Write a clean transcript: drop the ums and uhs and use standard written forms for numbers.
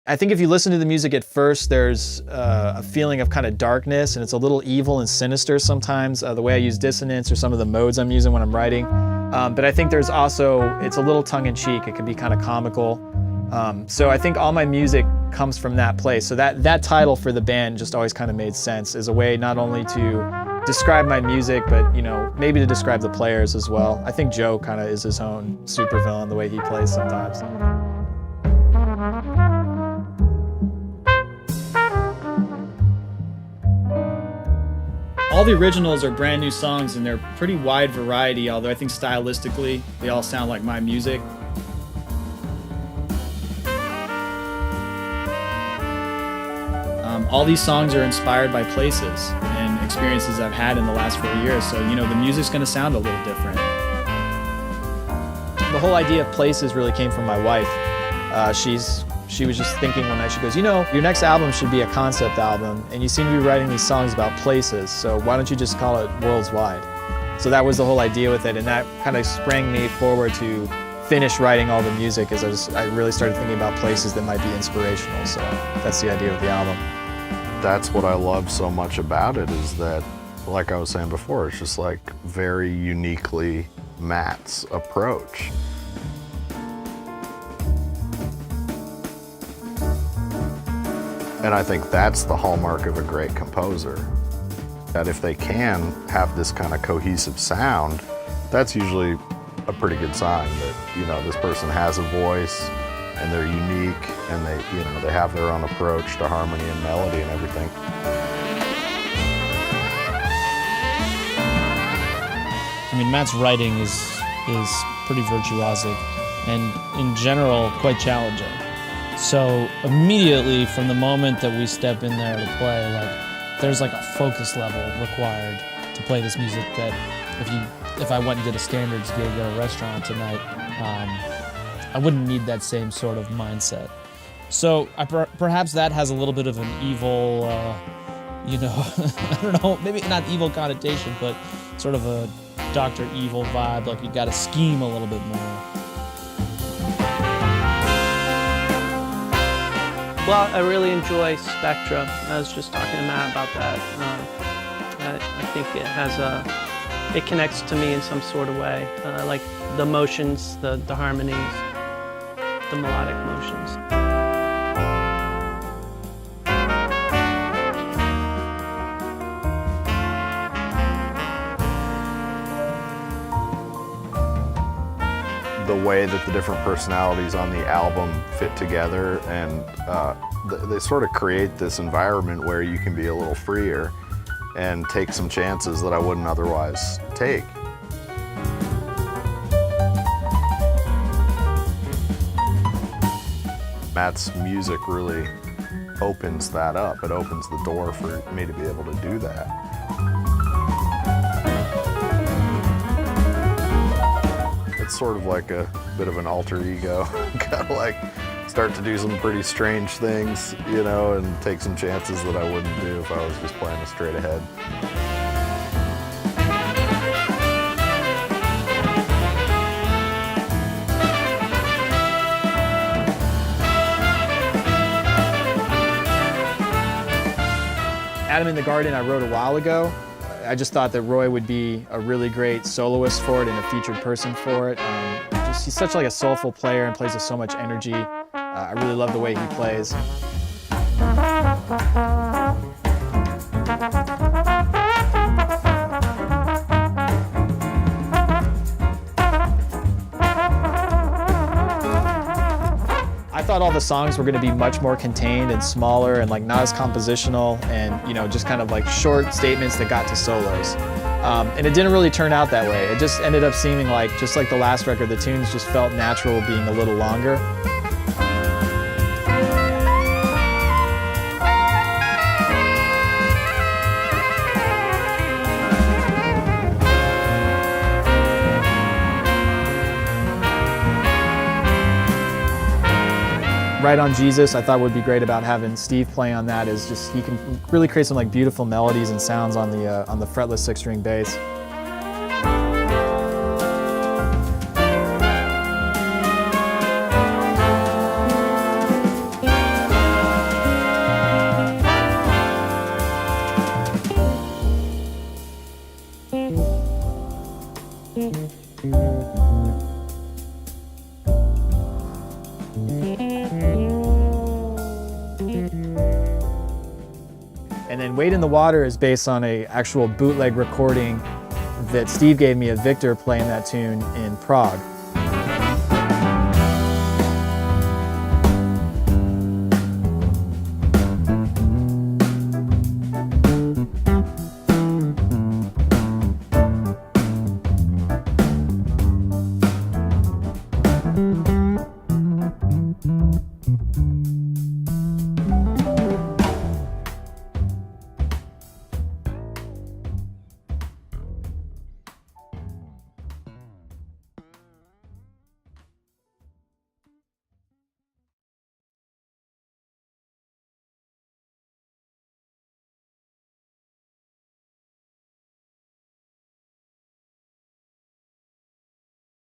I think if you listen to the music at first, there's a feeling of kind of darkness, and it's a little evil and sinister sometimes, the way I use dissonance or some of the modes I'm using when I'm writing. But I think there's also, it's a little tongue-in-cheek. It can be kind of comical. So I think all my music comes from that place. So that title for the band just always kind of made sense as a way not only to describe my music, but maybe to describe the players as well. I think Joe kind of is his own supervillain the way he plays sometimes. All the originals are brand new songs, and they're pretty wide variety, although I think stylistically they all sound like my music. All these songs are inspired by places and experiences I've had in the last 4 years, so the music's going to sound a little different. The whole idea of places really came from my wife. She was just thinking one night, she goes, your next album should be a concept album, and you seem to be writing these songs about places, so why don't you just call it Worlds Wide? So that was the whole idea with it, and that kind of sprang me forward to finish writing all the music as I really started thinking about places that might be inspirational, so that's the idea of the album. That's what I love so much about it, is that, like I was saying before, it's just like very uniquely Matt's approach. And I think that's the hallmark of a great composer. That if they can have this kind of cohesive sound, that's usually a pretty good sign that, this person has a voice and they're unique and they have their own approach to harmony and melody and everything. I mean, Matt's writing is pretty virtuosic and in general quite challenging. So immediately from the moment that we step in there to play, there's like a focus level required to play this music that if I went and did a standards gig at a restaurant tonight, I wouldn't need that same sort of mindset. So perhaps that has a little bit of an evil, I don't know, maybe not evil connotation, but sort of a Dr. Evil vibe, like you gotta scheme a little bit more. Well, I really enjoy Spectra. I was just talking to Matt about that. I think it connects to me in some sort of way. I like the motions, the harmonies, the melodic motions. The way that the different personalities on the album fit together, and they sort of create this environment where you can be a little freer and take some chances that I wouldn't otherwise take. Matt's music really opens that up. It opens the door for me to be able to do that. It's sort of like a bit of an alter ego. Gotta like start to do some pretty strange things, and take some chances that I wouldn't do if I was just playing it straight ahead. Adam in the Garden I wrote a while ago. I just thought that Roy would be a really great soloist for it and a featured person for it. He's such like a soulful player and plays with so much energy. I really love the way he plays. I thought all the songs were going to be much more contained and smaller and like not as compositional and just kind of like short statements that got to solos. And it didn't really turn out that way. It just ended up seeming like, just like the last record, the tunes just felt natural being a little longer. Right on Jesus, I thought would be great about having Steve play on that is just he can really create some like beautiful melodies and sounds on the fretless 6-string bass. And then Wade in the Water is based on a actual bootleg recording that Steve gave me of Victor playing that tune in Prague.